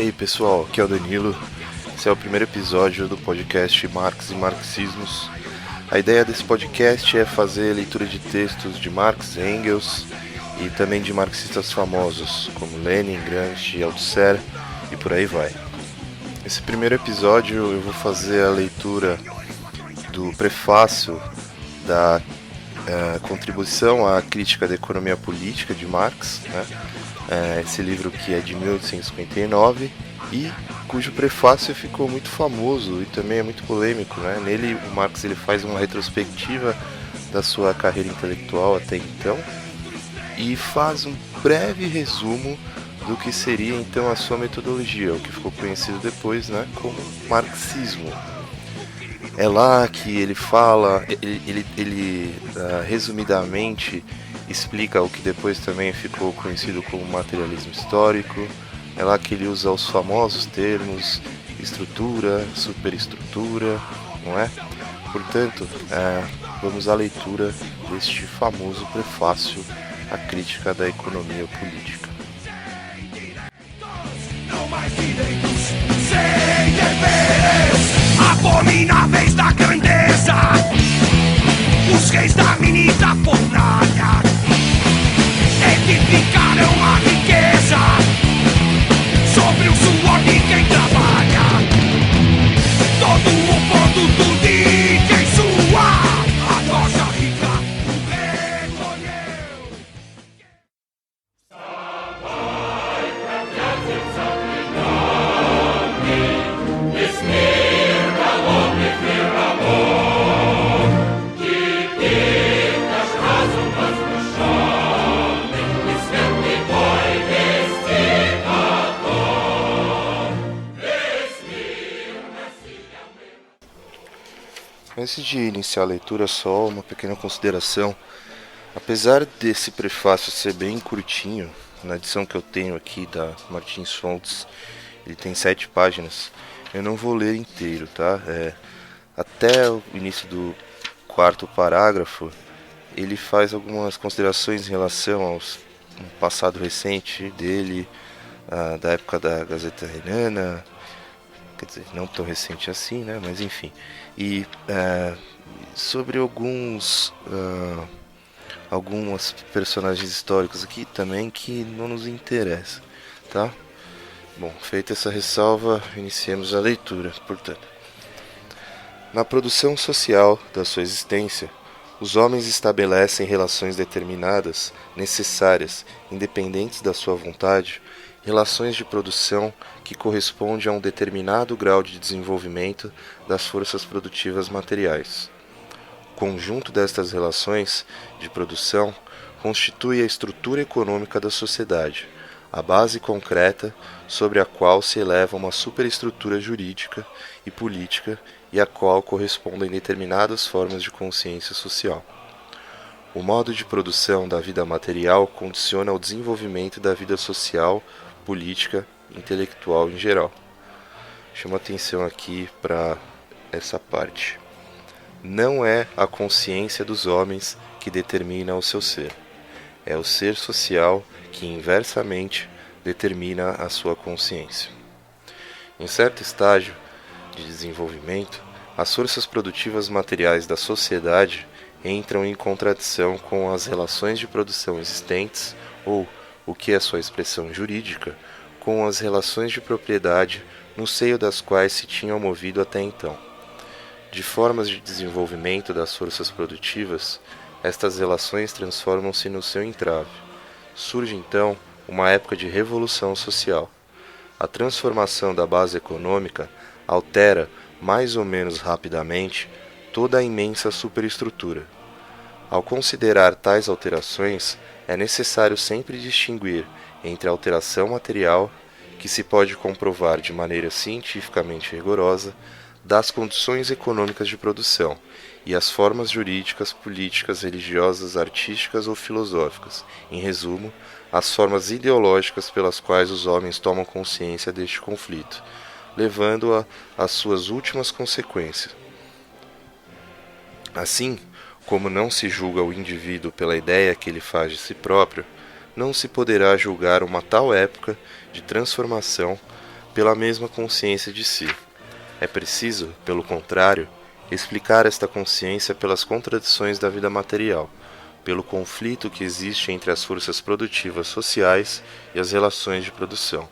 aí pessoal, aqui é o Danilo. Esse é o primeiro episódio do podcast Marx e Marxismos. A ideia desse podcast é fazer leitura de textos de Marx, Engels e também de marxistas famosos como Lenin, Gramsci, Althusser e por aí vai. Nesse primeiro episódio eu vou fazer a leitura do prefácio da contribuição à crítica da economia política de Marx, né? Esse livro que é de 1859 e cujo prefácio ficou muito famoso e também é muito polêmico, né? Nele o Marx ele faz uma retrospectiva da sua carreira intelectual até então e faz um breve resumo do que seria então a sua metodologia, o que ficou conhecido depois, né, como marxismo. É lá que ele fala, ele resumidamente explica o que depois também ficou conhecido como materialismo histórico. É lá que ele usa os famosos termos estrutura, superestrutura, não é? Portanto, vamos à leitura deste famoso prefácio à crítica da economia política. Não mais direitos sem deveres, abomináveis da grandeza, os reis da menina fornalha edificaram a riqueza sobre o suor de quem trabalha. Todo o produto de quem sua a tocha rica o recolheu. Antes de iniciar a leitura, só uma pequena consideração. Apesar desse prefácio ser bem curtinho, na edição que eu tenho aqui da Martins Fontes, ele tem 7 páginas, eu não vou ler inteiro, tá? Até o início do 4º parágrafo, ele faz algumas considerações em relação ao passado recente dele, da época da Gazeta Renana, quer dizer, não tão recente assim, né? Mas enfim. E sobre alguns personagens históricos aqui também que não nos interessa, tá? Bom, feita essa ressalva, iniciemos a leitura, portanto. Na produção social da sua existência, os homens estabelecem relações determinadas, necessárias, independentes da sua vontade, relações de produção que correspondem a um determinado grau de desenvolvimento das forças produtivas materiais. O conjunto destas relações de produção constitui a estrutura econômica da sociedade, a base concreta sobre a qual se eleva uma superestrutura jurídica e política e a qual correspondem determinadas formas de consciência social. O modo de produção da vida material condiciona o desenvolvimento da vida social, política e intelectual em geral. Chamo atenção aqui para essa parte. Não é a consciência dos homens que determina o seu ser. É o ser social que inversamente determina a sua consciência. Em certo estágio de desenvolvimento, as forças produtivas materiais da sociedade entram em contradição com as relações de produção existentes ou, o que é sua expressão jurídica, com as relações de propriedade no seio das quais se tinham movido até então. De formas de desenvolvimento das forças produtivas, estas relações transformam-se no seu entrave. Surge então uma época de revolução social. A transformação da base econômica altera, mais ou menos rapidamente, toda a imensa superestrutura. Ao considerar tais alterações, é necessário sempre distinguir entre a alteração material, que se pode comprovar de maneira cientificamente rigorosa, das condições econômicas de produção, e as formas jurídicas, políticas, religiosas, artísticas ou filosóficas, em resumo, as formas ideológicas pelas quais os homens tomam consciência deste conflito, levando-a às suas últimas consequências. Assim, como não se julga o indivíduo pela ideia que ele faz de si próprio, não se poderá julgar uma tal época de transformação pela mesma consciência de si. É preciso, pelo contrário, explicar esta consciência pelas contradições da vida material, pelo conflito que existe entre as forças produtivas sociais e as relações de produção.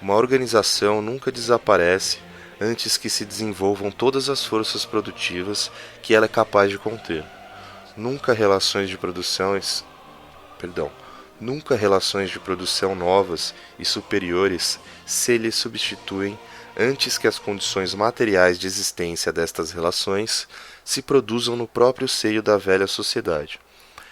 Uma organização nunca desaparece antes que se desenvolvam todas as forças produtivas que ela é capaz de conter. Nunca relações de produção novas e superiores se lhe substituem antes que as condições materiais de existência destas relações se produzam no próprio seio da velha sociedade.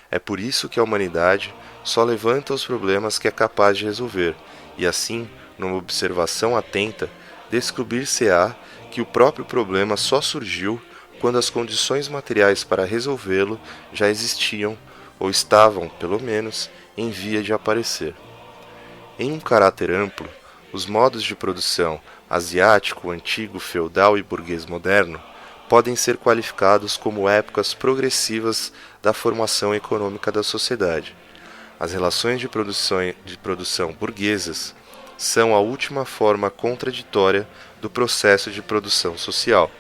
É por isso que a humanidade só levanta os problemas que é capaz de resolver, e assim, numa observação atenta, descobrir-se-á que o próprio problema só surgiu quando as condições materiais para resolvê-lo já existiam, ou estavam, pelo menos, em via de aparecer. Em um caráter amplo, os modos de produção asiático, antigo, feudal e burguês moderno podem ser qualificados como épocas progressivas da formação econômica da sociedade. As relações de produção burguesas são a última forma contraditória do processo de produção social.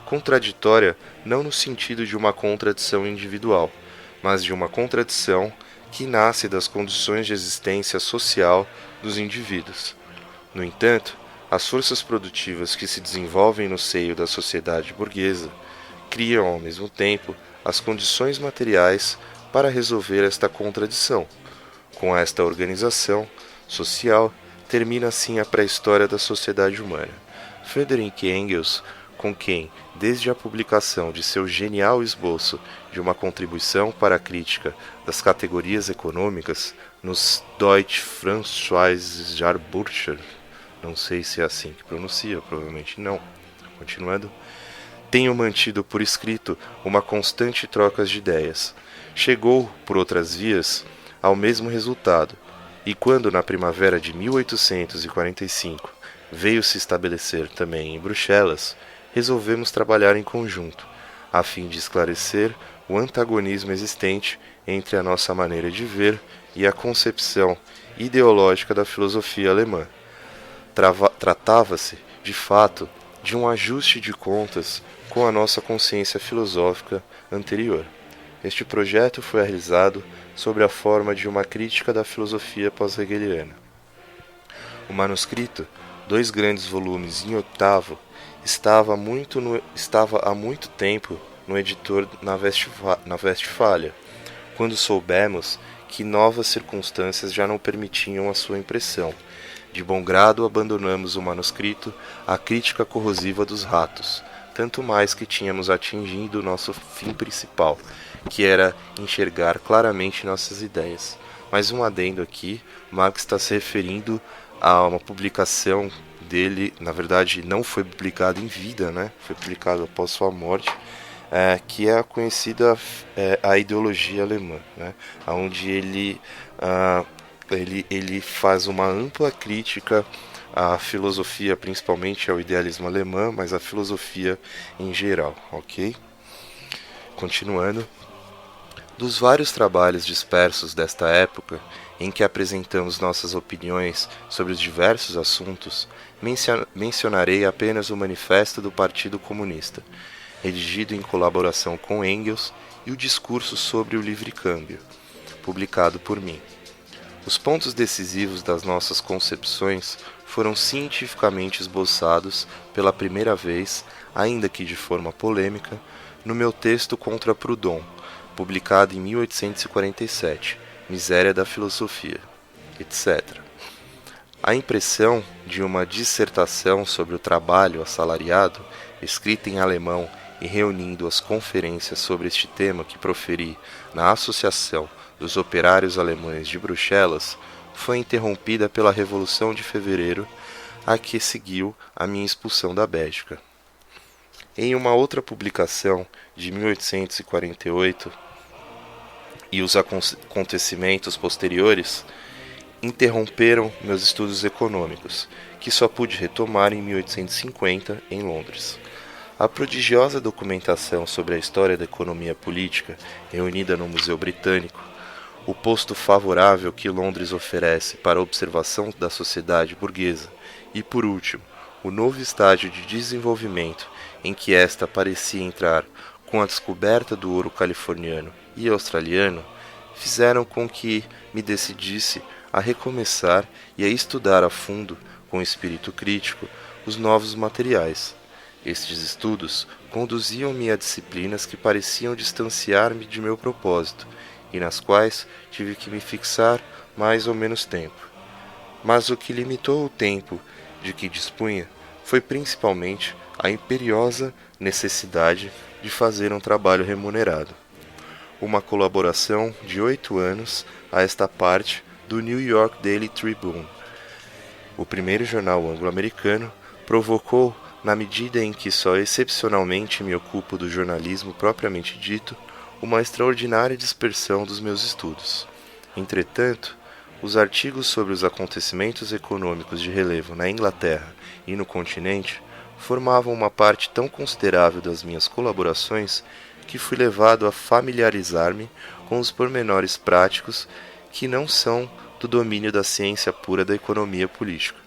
Contraditória não no sentido de uma contradição individual, mas de uma contradição que nasce das condições de existência social dos indivíduos. No entanto, as forças produtivas que se desenvolvem no seio da sociedade burguesa criam, ao mesmo tempo, as condições materiais para resolver esta contradição. Com esta organização social, termina assim a pré-história da sociedade humana. Friedrich Engels, com quem, desde a publicação de seu genial esboço de uma contribuição para a crítica das categorias econômicas nos Deutsche Französische Jahrbucher, não sei se é assim que pronuncia, provavelmente não, continuando, tenho mantido por escrito uma constante troca de ideias. Chegou, por outras vias, ao mesmo resultado, e quando na primavera de 1845 veio se estabelecer também em Bruxelas, resolvemos trabalhar em conjunto, a fim de esclarecer o antagonismo existente entre a nossa maneira de ver e a concepção ideológica da filosofia alemã. Tratava-se, de fato, de um ajuste de contas com a nossa consciência filosófica anterior. Este projeto foi realizado sob a forma de uma crítica da filosofia pós-hegeliana. O manuscrito, 2 grandes volumes em 8º, estava há muito tempo no editor na Westfália, quando soubemos que novas circunstâncias já não permitiam a sua impressão. De bom grado abandonamos o manuscrito à crítica corrosiva dos ratos, tanto mais que tínhamos atingido o nosso fim principal, que era enxergar claramente nossas ideias. Mais um adendo aqui, Marx está se referindo a uma publicação dele, na verdade não foi publicado em vida, né? Foi publicado após sua morte, que é a conhecida a ideologia alemã, né? Onde ele faz uma ampla crítica à filosofia, principalmente ao idealismo alemão, mas à filosofia em geral, ok? Continuando, dos vários trabalhos dispersos desta época, em que apresentamos nossas opiniões sobre os diversos assuntos, mencionarei apenas o Manifesto do Partido Comunista, redigido em colaboração com Engels, e o Discurso sobre o Livre Câmbio, publicado por mim. Os pontos decisivos das nossas concepções foram cientificamente esboçados pela primeira vez, ainda que de forma polêmica, no meu texto contra Proudhon, publicado em 1847, Miséria da Filosofia, etc. A impressão de uma dissertação sobre o trabalho assalariado, escrita em alemão e reunindo as conferências sobre este tema que proferi na Associação dos Operários Alemães de Bruxelas, foi interrompida pela Revolução de Fevereiro, a que seguiu a minha expulsão da Bélgica. Em uma outra publicação de 1848, e os acontecimentos posteriores interromperam meus estudos econômicos, que só pude retomar em 1850 em Londres. A prodigiosa documentação sobre a história da economia política reunida no Museu Britânico, o posto favorável que Londres oferece para a observação da sociedade burguesa E por último, o novo estágio de desenvolvimento em que esta parecia entrar com a descoberta do ouro californiano e australiano, fizeram com que me decidisse a recomeçar e a estudar a fundo, com espírito crítico, os novos materiais. Estes estudos conduziam-me a disciplinas que pareciam distanciar-me de meu propósito e nas quais tive que me fixar mais ou menos tempo. Mas o que limitou o tempo de que dispunha foi principalmente a imperiosa necessidade de fazer um trabalho remunerado. Uma colaboração de 8 anos a esta parte do New York Daily Tribune, o primeiro jornal anglo-americano, provocou, na medida em que só excepcionalmente me ocupo do jornalismo propriamente dito, uma extraordinária dispersão dos meus estudos. Entretanto, os artigos sobre os acontecimentos econômicos de relevo na Inglaterra e no continente formavam uma parte tão considerável das minhas colaborações que fui levado a familiarizar-me com os pormenores práticos que não são do domínio da ciência pura da economia política.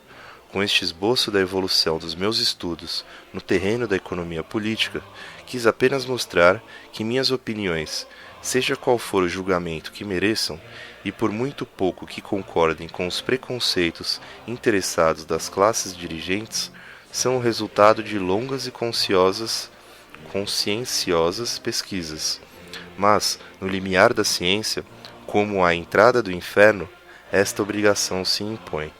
Com este esboço da evolução dos meus estudos no terreno da economia política, quis apenas mostrar que minhas opiniões, seja qual for o julgamento que mereçam, e por muito pouco que concordem com os preconceitos interessados das classes dirigentes, são o resultado de longas e conscienciosas pesquisas. Mas, no limiar da ciência, como a entrada do inferno, esta obrigação se impõe.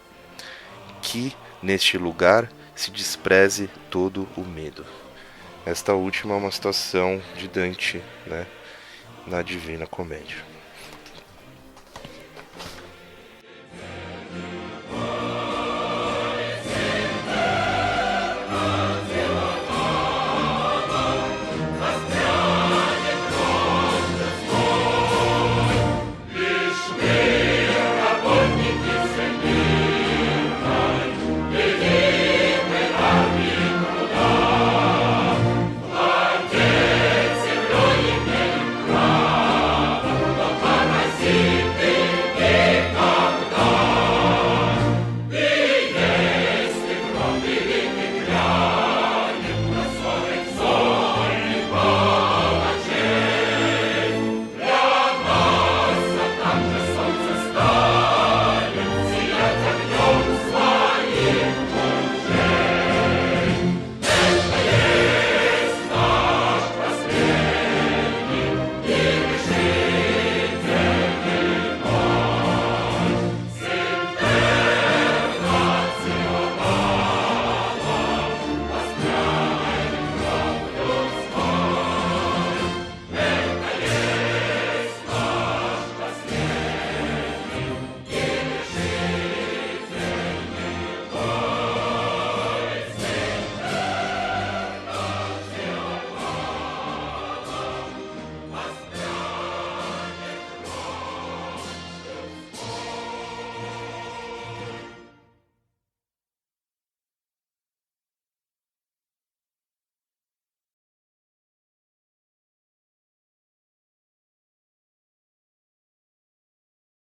Que, neste lugar, se despreze todo o medo. Esta última é uma citação de Dante, na Divina Comédia.